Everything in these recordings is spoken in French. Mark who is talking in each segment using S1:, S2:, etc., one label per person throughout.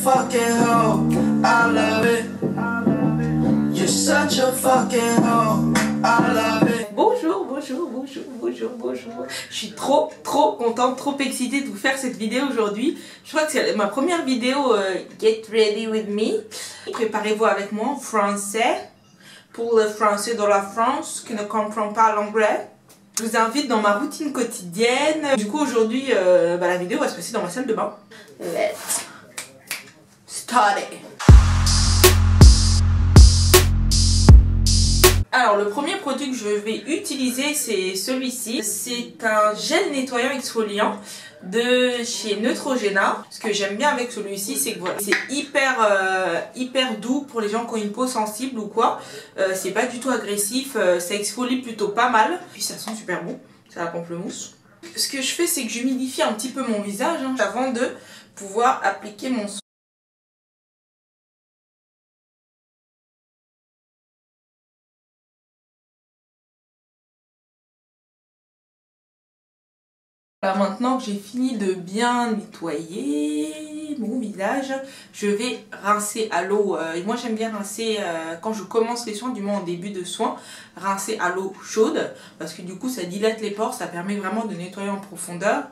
S1: fucking hoe, I love it. You're such a fucking hoe, I love it.
S2: Bonjour. Je suis trop contente, trop excitée de vous faire cette vidéo aujourd'hui. Je crois que c'est ma première vidéo Get Ready With Me. Préparez-vous avec moi en français. Pour le français de la France qui ne comprend pas l'anglais. Je vous invite dans ma routine quotidienne. Du coup aujourd'hui la vidéo va se passer dans ma salle de bain. Let's start it. Alors le premier produit que je vais utiliser c'est celui-ci. C'est un gel nettoyant exfoliant de chez Neutrogena. Ce que j'aime bien avec celui-ci c'est que voilà, c'est hyper doux pour les gens qui ont une peau sensible ou quoi. C'est pas du tout agressif, ça exfolie plutôt pas mal. Puis ça sent super bon, c'est la pamplemousse. Ce que je fais c'est que j'humidifie un petit peu mon visage avant de pouvoir appliquer mon soin. Maintenant que j'ai fini de bien nettoyer mon visage, je vais rincer à l'eau. Et moi j'aime bien rincer quand je commence les soins, du moins en début de soins, rincer à l'eau chaude. Parce que du coup ça dilate les pores, ça permet vraiment de nettoyer en profondeur.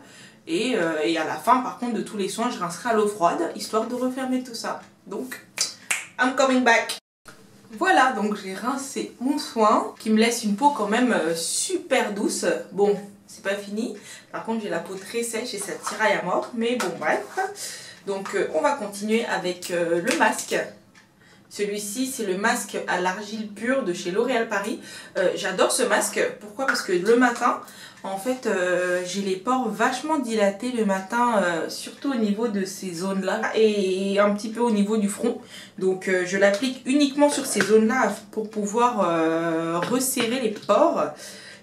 S2: Et à la fin par contre de tous les soins, je rincerai à l'eau froide, histoire de refermer tout ça. Donc, I'm coming back. Voilà, donc j'ai rincé mon soin, qui me laisse une peau quand même super douce. Bon, c'est pas fini. Par contre, j'ai la peau très sèche et ça tiraille à mort. Mais bon, bref. Donc, on va continuer avec le masque. Celui-ci, c'est le masque à l'argile pure de chez L'Oréal Paris. J'adore ce masque. Pourquoi? Parce que le matin, en fait, j'ai les pores vachement dilatés le matin, surtout au niveau de ces zones-là et un petit peu au niveau du front. Donc, je l'applique uniquement sur ces zones-là pour pouvoir resserrer les pores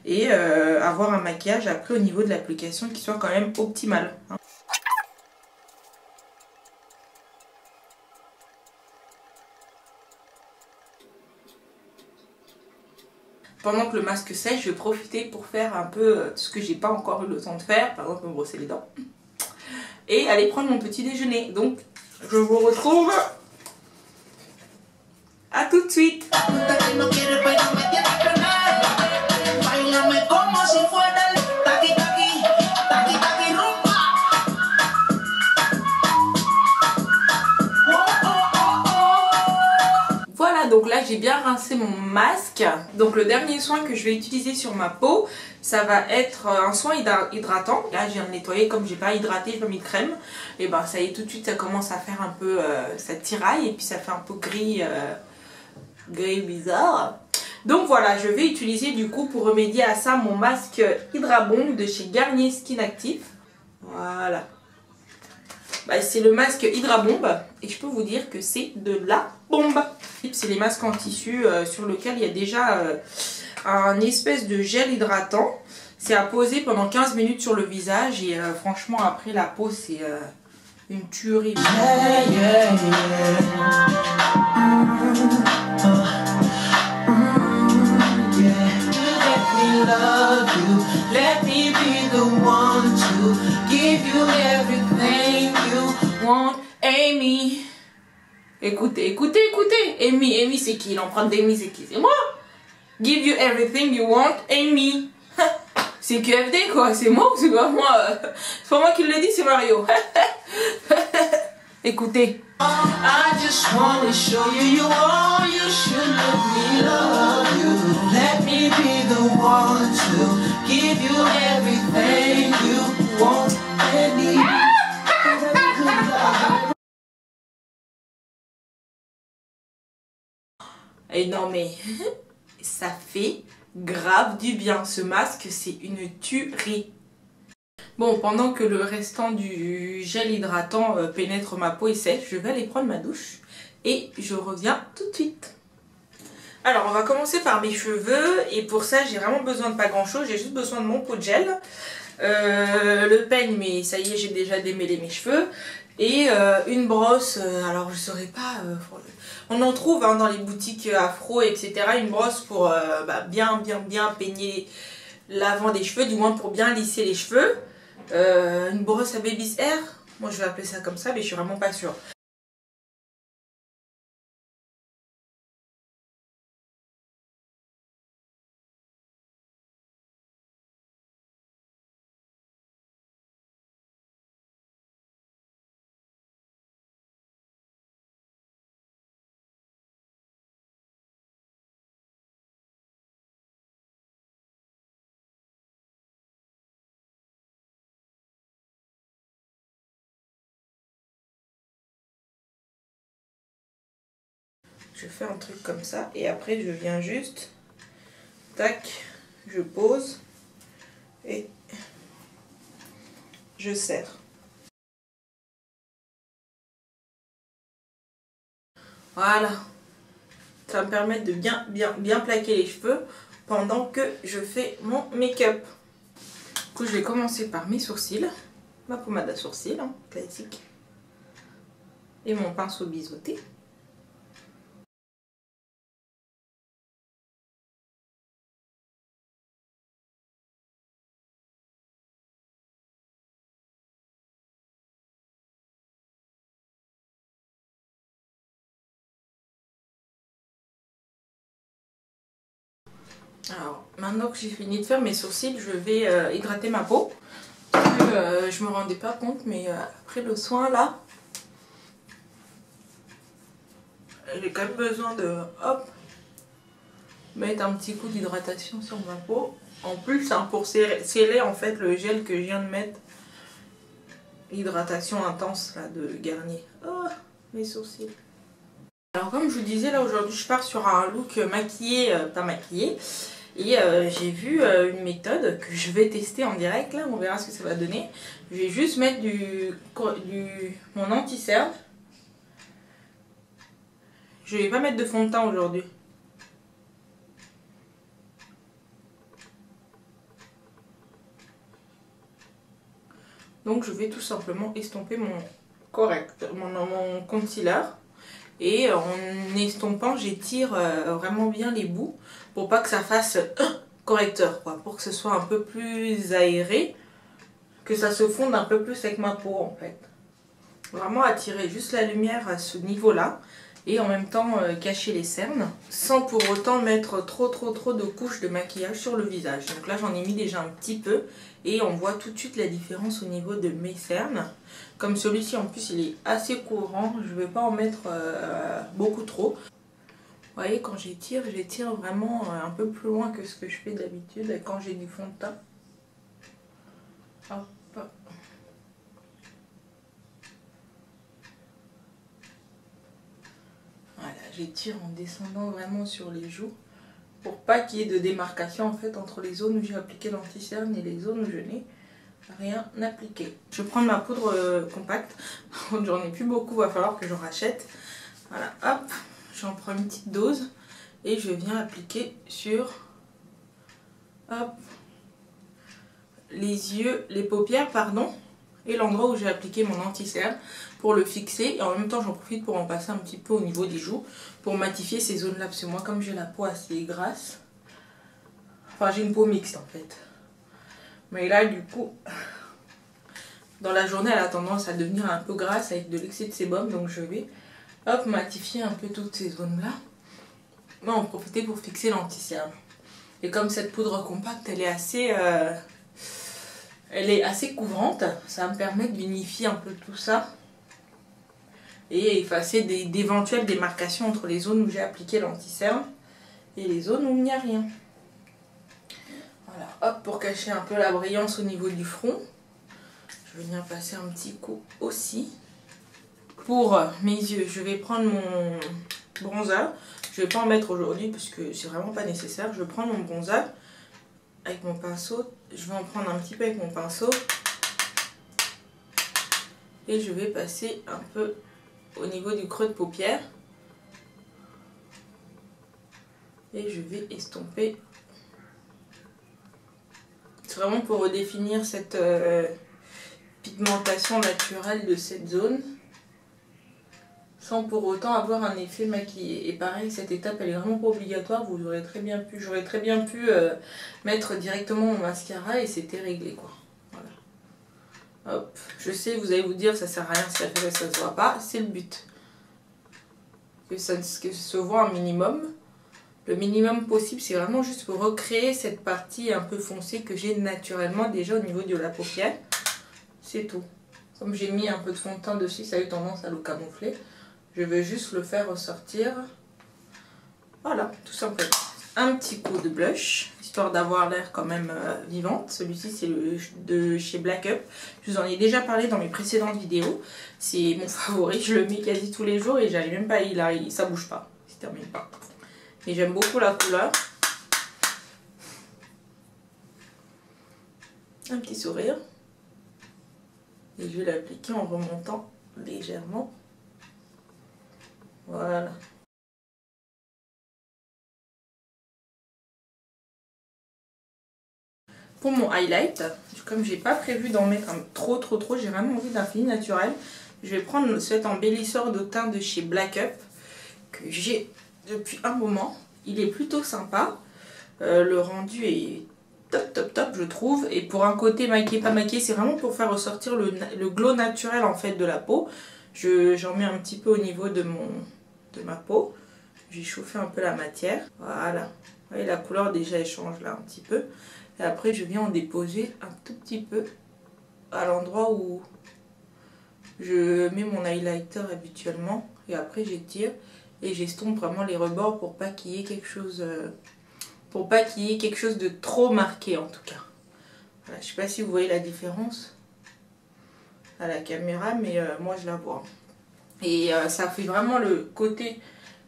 S2: et avoir un maquillage après au niveau de l'application qui soit quand même optimal. Pendant que le masque sèche, je vais profiter pour faire un peu ce que j'ai pas encore eu le temps de faire, par exemple me brosser les dents et aller prendre mon petit déjeuner. Donc je vous retrouve à tout de suite. Donc là j'ai bien rincé mon masque. Donc le dernier soin que je vais utiliser sur ma peau, ça va être un soin hydratant. Là je viens de nettoyer, comme j'ai pas hydraté, je n'ai pas mis de crème. Et ben ça y est, tout de suite ça commence à faire un peu, ça tiraille et puis ça fait un peu gris, gris bizarre. Donc voilà, je vais utiliser du coup pour remédier à ça mon masque Hydra Bomb de chez Garnier Skin Active. Voilà. Bah, c'est le masque Hydra Bomb et je peux vous dire que c'est de la bombe. C'est les masques en tissu sur lequel il y a déjà un espèce de gel hydratant. C'est à poser pendant 15 minutes sur le visage et franchement après la peau c'est une tuerie. Let me be the one to give you everything you want, Amy. Écoutez. Amy c'est qui? L'empreinte d'Amy c'est qui? C'est moi. Give you everything you want, Amy. C'est QFD quoi, c'est moi ou c'est pas moi? C'est pas moi qui le dis, c'est Mario. Écoutez. I just wanna show you all you should let me love you. Let me be the one to give you everything you want and need. Et non mais ça fait grave du bien, ce masque c'est une tuerie. Bon, pendant que le restant du gel hydratant pénètre ma peau et sèche, je vais aller prendre ma douche et je reviens tout de suite. Alors on va commencer par mes cheveux et pour ça j'ai vraiment besoin de pas grand chose, j'ai juste besoin de mon pot de gel, le peigne mais ça y est j'ai déjà démêlé mes cheveux et une brosse, alors je saurais pas, on en trouve dans les boutiques afro etc, une brosse pour bien peigner l'avant des cheveux, du moins pour bien lisser les cheveux. Une brosse à baby's hair, moi je vais appeler ça comme ça mais je suis vraiment pas sûre. je fais un truc comme ça et après je viens juste, tac, je pose et je serre. Voilà, ça va me permet de bien plaquer les cheveux pendant que je fais mon make-up. Du coup, je vais commencer par mes sourcils, ma pommade à sourcils, hein, classique, et mon pinceau biseauté. Alors, maintenant que j'ai fini de faire mes sourcils, je vais hydrater ma peau. Je me rendais pas compte, mais après le soin là, j'ai quand même besoin de mettre un petit coup d'hydratation sur ma peau. En plus, hein, pour sceller en fait le gel que je viens de mettre, hydratation intense là de Garnier. Oh, mes sourcils. Alors comme je vous disais, là aujourd'hui je pars sur un look maquillé, pas maquillé. Et j'ai vu une méthode que je vais tester en direct, là on verra ce que ça va donner. Je vais juste mettre mon anti-cerne. Je vais pas mettre de fond de teint aujourd'hui. Donc je vais tout simplement estomper mon concealer. Et en estompant, j'étire vraiment bien les bouts pour pas que ça fasse correcteur, quoi, pour que ce soit un peu plus aéré, que ça se fonde un peu plus avec ma peau en fait. Vraiment attirer juste la lumière à ce niveau-là et en même temps cacher les cernes sans pour autant mettre trop de couches de maquillage sur le visage. Donc là j'en ai mis déjà un petit peu et on voit tout de suite la différence au niveau de mes cernes. Comme celui-ci en plus il est assez courant, je ne vais pas en mettre beaucoup trop. Vous voyez, quand j'étire vraiment un peu plus loin que ce que je fais d'habitude quand j'ai du fond de teint. Hop. Voilà, j'étire en descendant vraiment sur les joues pour pas qu'il y ait de démarcation en fait entre les zones où j'ai appliqué l'anti-cerne et les zones où je n'ai rien appliqué. Je vais prendre ma poudre compacte, j'en ai plus beaucoup, va falloir que j'en rachète. Voilà, hop, j'en prends une petite dose et je viens appliquer sur les yeux, les paupières pardon, et l'endroit où j'ai appliqué mon anti-cerne pour le fixer. Et en même temps j'en profite pour en passer un petit peu au niveau des joues pour matifier ces zones là, parce que moi comme j'ai la peau assez grasse, enfin j'ai une peau mixte en fait, mais là du coup dans la journée elle a tendance à devenir un peu grasse avec de l'excès de sébum, donc je vais matifier un peu toutes ces zones là. Moi en profiter pour fixer l'anti-cerne. Et comme cette poudre compacte elle est assez couvrante, ça va me permettre d'unifier un peu tout ça et effacer d'éventuelles démarcations entre les zones où j'ai appliqué l'anti-cerne et les zones où il n'y a rien. Voilà, hop, pour cacher un peu la brillance au niveau du front, je vais venir passer un petit coup aussi. Pour mes yeux, je vais prendre mon bronzer. Je ne vais pas en mettre aujourd'hui parce que c'est vraiment pas nécessaire. Je vais prendre mon bronzer avec mon pinceau. Je vais en prendre un petit peu avec mon pinceau. Et je vais passer un peu au niveau du creux de paupière. Et je vais estomper. C'est vraiment pour redéfinir cette pigmentation naturelle de cette zone, sans pour autant avoir un effet maquillé. Et pareil, cette étape elle est vraiment pas obligatoire, vous aurez très bien pu, j'aurais très bien pu mettre directement mon mascara et c'était réglé quoi. Voilà. Hop, je sais, vous allez vous dire ça sert à rien si ça se voit pas, c'est le but. Que ça se voit un minimum. Le minimum possible, c'est vraiment juste pour recréer cette partie un peu foncée que j'ai naturellement déjà au niveau de la paupière. C'est tout. Comme j'ai mis un peu de fond de teint dessus, ça a eu tendance à le camoufler. Je vais juste le faire ressortir. Voilà, tout simplement. Un petit coup de blush, histoire d'avoir l'air quand même vivante. Celui-ci, c'est de chez Black Up. Je vous en ai déjà parlé dans mes précédentes vidéos. C'est mon favori, je le mets quasi tous les jours et j'arrive même pas, ça bouge pas. C'est termine pas. Et j'aime beaucoup la couleur. Un petit sourire. Et je vais l'appliquer en remontant légèrement. Voilà. Pour mon highlight, comme j'ai pas prévu d'en mettre trop, j'ai vraiment envie d'un fini naturel. Je vais prendre cet embellisseur de teint de chez Black Up que j'ai depuis un moment. Il est plutôt sympa. Le rendu est top je trouve. Et pour un côté maquillé, pas maquillé, c'est vraiment pour faire ressortir le glow naturel en fait de la peau. J'en mets un petit peu au niveau de ma peau. J'ai chauffé un peu la matière. Voilà. Vous voyez la couleur déjà elle change là un petit peu. Et après je viens en déposer un tout petit peu à l'endroit où je mets mon highlighter habituellement. Et après j'étire et j'estompe vraiment les rebords pour pas qu'il y ait quelque chose... de trop marqué en tout cas. Voilà, je sais pas si vous voyez la différence à la caméra, mais moi je la vois. Et ça fait vraiment le côté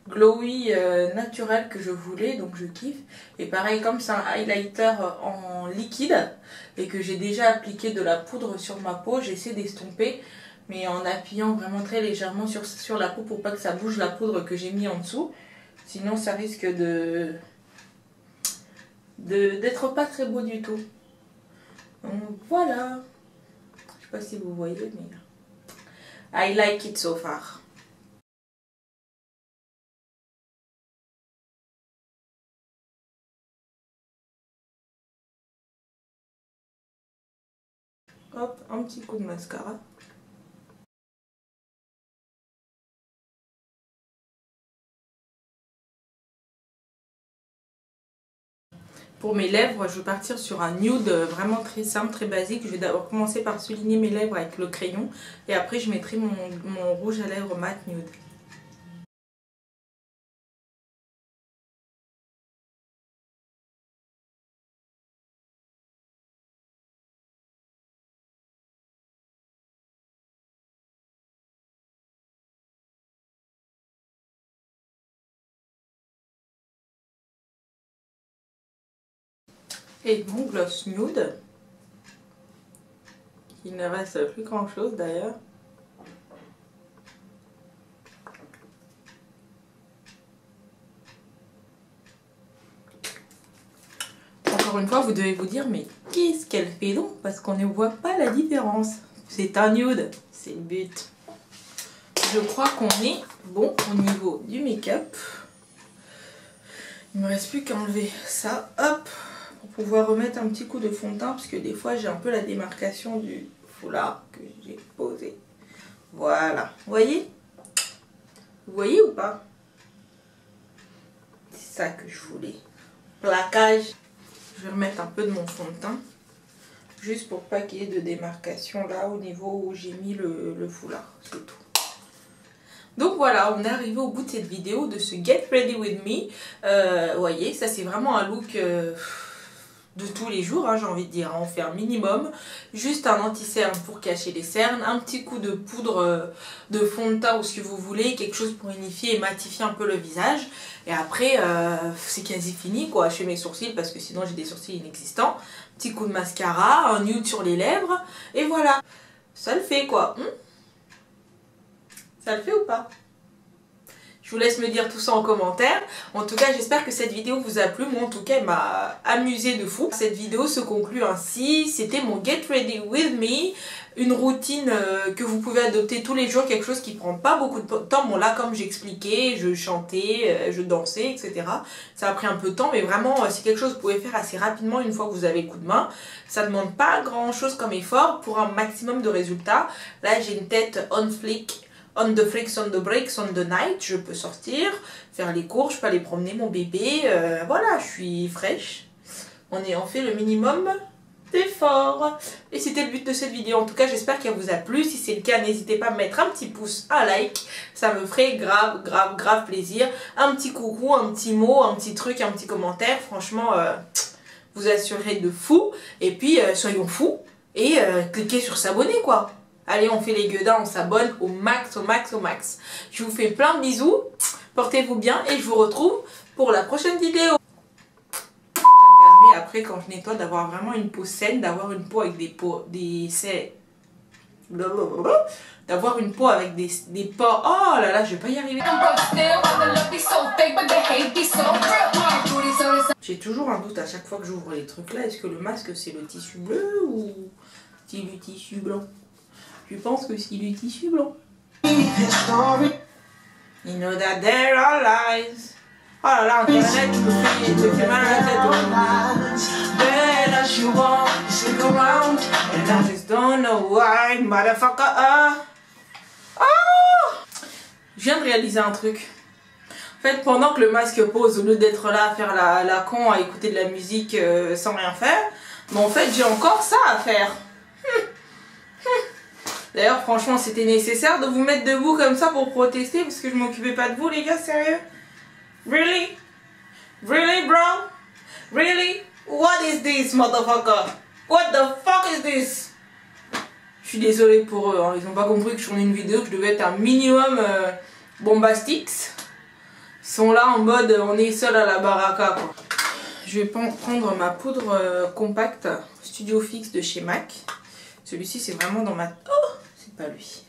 S2: glowy naturel que je voulais, donc je kiffe. Et pareil, comme c'est un highlighter en liquide et que j'ai déjà appliqué de la poudre sur ma peau, j'essaie d'estomper, mais en appuyant vraiment très légèrement sur la peau pour pas que ça bouge la poudre que j'ai mis en dessous. Sinon ça risque d'être pas très beau du tout. Donc voilà. Je sais pas si vous voyez, mais I like it so far. Hop, un petit coup de mascara. Pour mes lèvres, je vais partir sur un nude vraiment très simple, très basique. Je vais d'abord commencer par souligner mes lèvres avec le crayon. Et après, je mettrai mon rouge à lèvres mat nude. Et mon gloss nude. Il ne reste plus grand chose d'ailleurs. Encore une fois, vous devez vous dire, mais qu'est-ce qu'elle fait donc? Parce qu'on ne voit pas la différence. C'est un nude, c'est le but. Je crois qu'on est bon au niveau du make-up. Il ne me reste plus qu'à enlever ça, hop, pour pouvoir remettre un petit coup de fond de teint, parce que des fois j'ai un peu la démarcation du foulard que j'ai posé. Voilà, vous voyez? Vous voyez ou pas? C'est ça que je voulais. Plaquage. Je vais remettre un peu de mon fond de teint, juste pour pas qu'il y ait de démarcation là au niveau où j'ai mis le foulard, c'est tout. Donc voilà, on est arrivé au bout de cette vidéo, de ce Get Ready With Me. Vous voyez, ça c'est vraiment un look de tous les jours, hein, j'ai envie de dire. On fait un minimum, juste un anti-cerne pour cacher les cernes, un petit coup de poudre de fond de teint ou ce que vous voulez, quelque chose pour unifier et matifier un peu le visage. Et après, c'est quasi fini quoi. Je fais mes sourcils parce que sinon j'ai des sourcils inexistants. Petit coup de mascara, un nude sur les lèvres, et voilà. Ça le fait quoi. Ça le fait ou pas? Je vous laisse me dire tout ça en commentaire. En tout cas, j'espère que cette vidéo vous a plu. Moi, en tout cas, elle m'a amusé de fou. Cette vidéo se conclut ainsi. C'était mon Get Ready With Me. Une routine que vous pouvez adopter tous les jours. Quelque chose qui prend pas beaucoup de temps. Bon, là, comme j'expliquais, je chantais, je dansais, etc. Ça a pris un peu de temps. Mais vraiment, c'est quelque chose que vous pouvez faire assez rapidement une fois que vous avez le coup de main. Ça demande pas grand chose comme effort pour un maximum de résultats. Là, j'ai une tête on flick. On the flicks, on the breaks, on the night, je peux sortir, faire les courses, je peux aller promener mon bébé, voilà, je suis fraîche. On fait le minimum d'efforts. Et c'était le but de cette vidéo, en tout cas j'espère qu'elle vous a plu. Si c'est le cas, n'hésitez pas à me mettre un petit pouce, un like, ça me ferait grave plaisir. Un petit coucou, un petit mot, un petit truc, un petit commentaire, franchement, vous assurerez de fou. Et puis, soyons fous et cliquez sur s'abonner quoi. Allez, on fait les gueudins, on s'abonne au max. Je vous fais plein de bisous. Portez-vous bien et je vous retrouve pour la prochaine vidéo. Ça me permet après quand je nettoie d'avoir vraiment une peau saine, d'avoir une peau avec d'avoir une peau avec des pores. Oh là là, je vais pas y arriver. J'ai toujours un doute à chaque fois que j'ouvre les trucs là. Est-ce que le masque c'est le tissu bleu ou c'est le tissu blanc? Je pense que c'est le tissu blanc. You know that there are lies. Oh là là, internet, tu me fais mal à la tête. Bad as you want, stick around. And I just don't know why, motherfucker. Je viens de réaliser un truc. En fait, pendant que le masque pose, au lieu d'être là à faire la con, à écouter de la musique sans rien faire, mais en fait, j'ai encore ça à faire. D'ailleurs, franchement, c'était nécessaire de vous mettre debout comme ça pour protester parce que je m'occupais pas de vous, les gars, sérieux? Really? Really, bro? Really? What is this, motherfucker? What the fuck is this? Je suis désolée pour eux, hein. Ils ont pas compris que je tournais une vidéo, que je devais être un minimum bombastix. Ils sont là en mode on est seul à la baraka, quoi. Je vais prendre ma poudre compacte Studio Fix de chez MAC. Celui-ci c'est vraiment dans ma... Oh, c'est pas lui.